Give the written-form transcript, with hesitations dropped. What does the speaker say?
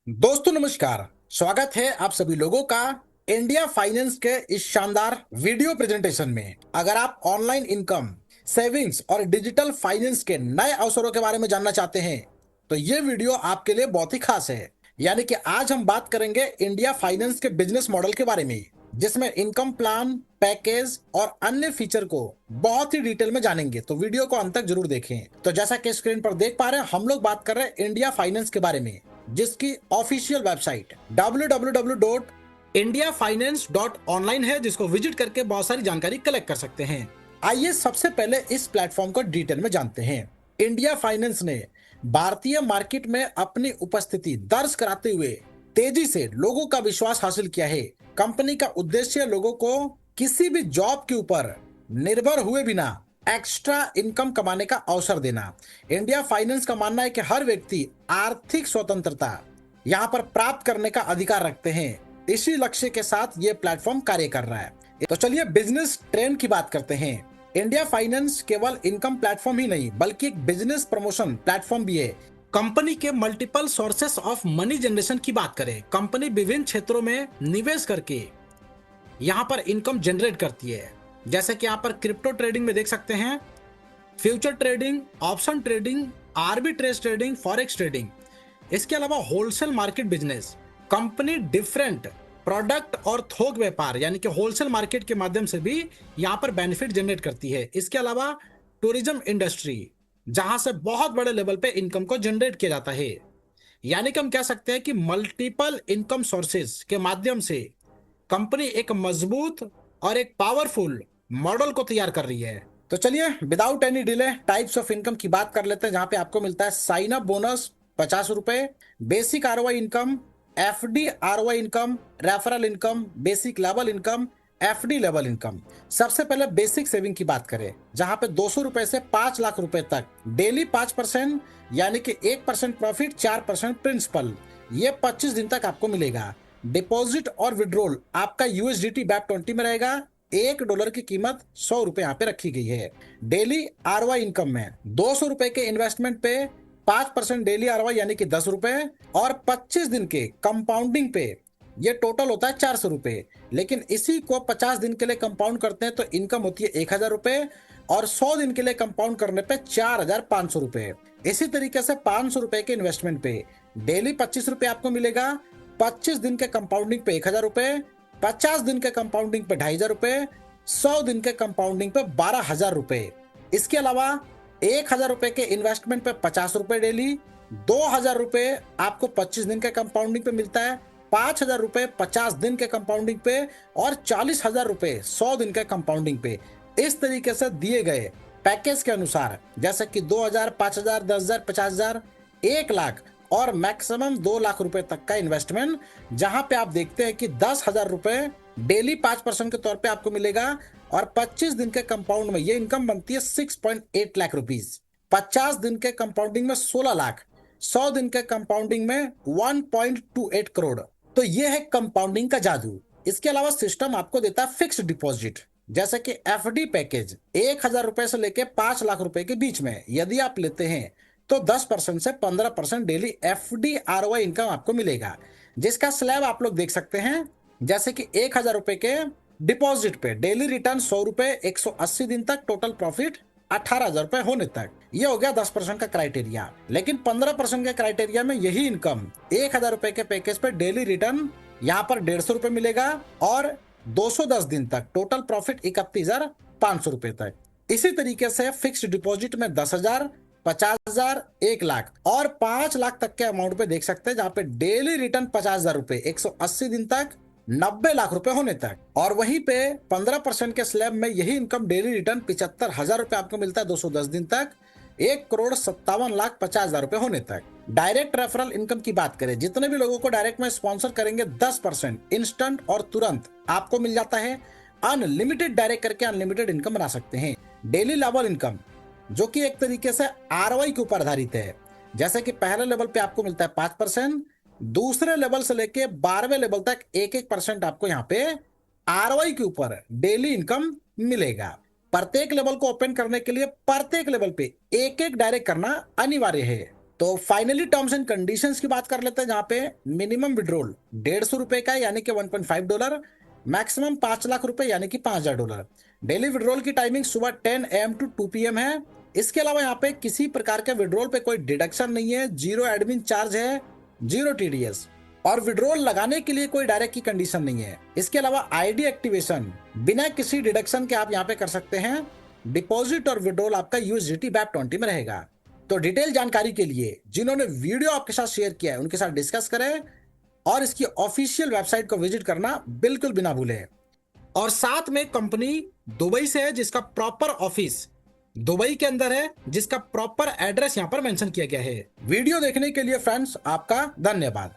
दोस्तों नमस्कार। स्वागत है आप सभी लोगों का इंडिया फाइनेंस के इस शानदार वीडियो प्रेजेंटेशन में। अगर आप ऑनलाइन इनकम, सेविंग्स और डिजिटल फाइनेंस के नए अवसरों के बारे में जानना चाहते हैं तो ये वीडियो आपके लिए बहुत ही खास है। यानी कि आज हम बात करेंगे इंडिया फाइनेंस के बिजनेस मॉडल के बारे में, जिसमें इनकम प्लान, पैकेज और अन्य फीचर को बहुत ही डिटेल में जानेंगे। तो वीडियो को अंत तक जरूर देखें। तो जैसा कि स्क्रीन पर देख पा रहे हैं, हम लोग बात कर रहे हैं इंडिया फाइनेंस के बारे में, जिसकी ऑफिशियल वेबसाइट www.indiafinance.online है, जिसको विजिट करके बहुत सारी जानकारी कलेक्ट कर सकते हैं। आइए सबसे पहले इस प्लेटफॉर्म को डिटेल में जानते हैं। इंडिया फाइनेंस ने भारतीय मार्केट में अपनी उपस्थिति दर्ज कराते हुए तेजी से लोगों का विश्वास हासिल किया है। कंपनी का उद्देश्य लोगों को किसी भी जॉब के ऊपर निर्भर हुए बिना एक्स्ट्रा इनकम कमाने का अवसर देना। इंडिया फाइनेंस का मानना है कि हर व्यक्ति आर्थिक स्वतंत्रता यहाँ पर प्राप्त करने का अधिकार रखते हैं। इसी लक्ष्य के साथ ये प्लेटफॉर्म कार्य कर रहा है। तो चलिए बिजनेस ट्रेंड की बात करते हैं। इंडिया फाइनेंस केवल इनकम प्लेटफॉर्म ही नहीं बल्कि एक बिजनेस प्रमोशन प्लेटफॉर्म भी है। कंपनी के multiple sources of money generation की बात करें, कंपनी विभिन्न क्षेत्रों में निवेश करके यहाँ पर इनकम जनरेट करती है। जैसे कि यहाँ पर क्रिप्टो ट्रेडिंग में देख सकते हैं, future trading, option trading, arbitrage trading, forex trading. इसके अलावा wholesale market business, company different product और थोक व्यापार यानी कि होलसेल मार्केट के माध्यम से भी यहाँ पर बेनिफिट जनरेट करती है। इसके अलावा टूरिज्म इंडस्ट्री, जहां से बहुत बड़े लेवल पे इनकम को जनरेट किया जाता है। यानी कि हम कह सकते हैं कि मल्टीपल इनकम सोर्सेज के माध्यम से कंपनी एक मजबूत और एक पावरफुल मॉडल को तैयार कर रही है। तो चलिए without any delay types of income की बात कर लेते हैं, जहां पे आपको मिलता है साइन अप बोनस 50 रुपए, basic ROI income, FD ROI income, referral income, basic level income, FD level income. सबसे पहले बेसिक सेविंग की बात करें, जहां पे 200 रुपए से 5 लाख रुपए तक डेली 5% यानी कि 1% प्रॉफिट, 4% प्रिंसिपल, ये 25 दिन तक आपको मिलेगा। डिपॉजिट और विड्रॉल आपका यूएसडीटी बैक 20 में रहेगा। $1 की कीमत 100 रुपए यहाँ पे रखी गई है। डेली आरवाई इनकम में 200 रुपए के इन्वेस्टमेंट पे 5% डेली आरवाई यानी कि 10 रुपए, और 25 दिन के कंपाउंडिंग पे ये टोटल होता है 400 रुपए। लेकिन इसी को 50 दिन के लिए कंपाउंड करते हैं तो इनकम होती है 1000 रुपए, और 100 दिन के लिए कंपाउंड करने पे 4500 रुपए। इसी तरीके से 500 रुपए के इन्वेस्टमेंट पे डेली 25 रुपए आपको मिलेगा, 25 दिन के कंपाउंडिंग पे 1000 रुपए, 50 दिन के कंपाउंडिंग पे 2500 रुपए, 100 दिन के कंपाउंडिंग पे 12000 रुपए। इसके अलावा 1000 रुपए के इन्वेस्टमेंट पे 50 रुपए डेली, 2000 रुपए आपको 25 दिन के कंपाउंडिंग पे मिलता है, 5000 रुपए 50 दिन के कंपाउंडिंग पे, और 40,000 रुपए 100 दिन के कंपाउंडिंग पे। इस तरीके से दिए गए पैकेज के अनुसार, जैसे कि 2000, 5000, 10,000, 50,000, 1 लाख और मैक्सिमम 2 लाख रुपए तक का इन्वेस्टमेंट, जहां पे आप देखते हैं कि 10,000 रुपए डेली 5% के तौर पे आपको मिलेगा, और 25 दिन के कंपाउंड में ये इनकम बनती है 6.8 लाख रुपीस, 50 दिन के कंपाउंडिंग में 16 लाख, 100 दिन के कंपाउंडिंग में 1.28 करोड़। तो ये है कंपाउंडिंग का जादू। इसके अलावा सिस्टम आपको देता है फिक्स्ड डिपॉजिट, जैसे कि एफडी पैकेज 1000 रुपए से लेके 5 लाख रुपए के बीच में यदि आप लेते हैं तो 10% से 15% डेली एफडी आरओआई इनकम आपको मिलेगा, जिसका स्लैब आप लोग देख सकते हैं। जैसे कि 1000 रुपए के डिपॉजिट पे डेली रिटर्न 100 रुपए, 180 दिन तक, टोटल प्रॉफिट 18,000 रुपए होने तक। ये हो गया 10% का क्राइटेरिया। लेकिन 15% के क्राइटेरिया में यही इनकम 1000 रुपए के पैकेज पे डेली रिटर्न यहाँ पर 150 रुपए मिलेगा, और 210 दिन तक टोटल प्रॉफिट 31,500 रुपए तक। इसी तरीके से फिक्स्ड डिपॉजिट में 10,000, 50,000, 1 लाख और 5 लाख तक के अमाउंट पे देख सकते हैं, जहां पे डेली रिटर्न 50,000 रुपए 180 दिन तक, 90 लाख रुपए होने तक। और वहीं पे 15% के स्लैब में यही इनकम डेली रिटर्न 75,000 रुपए आपको मिलता है 210 दिन तक, 1,57,50,000 रुपए होने तक। डायरेक्ट रेफरल इनकम की बात करें, जितने भी लोगों को डायरेक्ट में स्पॉन्सर करेंगे 10% इंस्टेंट और तुरंत आपको मिल जाता है। अनलिमिटेड डायरेक्ट करके अनलिमिटेड इनकम बना सकते हैं। डेली लेवल इनकम, जो कि एक तरीके से आरओआई के ऊपर आधारित है, जैसे कि पहले लेवल पे आपको मिलता है 5%, दूसरे लेवल से लेके 12वें लेवल तक 1-1% आपको यहाँ पे आरओआई के ऊपर डेली इनकम मिलेगा। प्रत्येक लेवल को ओपन करने के लिए प्रत्येक लेवल पे एक एक डायरेक्ट करना अनिवार्य है। तो फाइनली टर्म्स एंड कंडीशंस की बात कर लेते हैं, जहां पे मिनिमम विड्रॉल $150 का है यानी कि $1.5, मैक्सिमम 5 लाख रुपए यानी कि $5,000। डेली विड्रॉल की टाइमिंग सुबह 10 AM to 2 PM है। इसके अलावा यहाँ पे किसी प्रकार के विड्रॉल पे कोई डिडक्शन नहीं है, जीरो एडमिन चार्ज है, जीरो TDS, और विड्रॉल लगाने के लिए कोई डायरेक्ट की कंडीशन नहीं है। इसके अलावा आईडी एक्टिवेशन बिना किसी डिडक्शन के आप यहाँ पे कर सकते हैं। डिपॉजिट और विड्रॉल आपका USDT BAP20 में रहेगा। तो डिटेल जानकारी के लिए जिन्होंने वीडियो आपके साथ शेयर किया है उनके साथ डिस्कस करें और इसकी ऑफिशियल वेबसाइट को विजिट करना बिल्कुल बिना भूलें। और साथ में कंपनी दुबई से है, जिसका प्रॉपर ऑफिस दुबई के अंदर है, जिसका प्रॉपर एड्रेस यहां पर मेंशन किया गया है। वीडियो देखने के लिए फ्रेंड्स आपका धन्यवाद।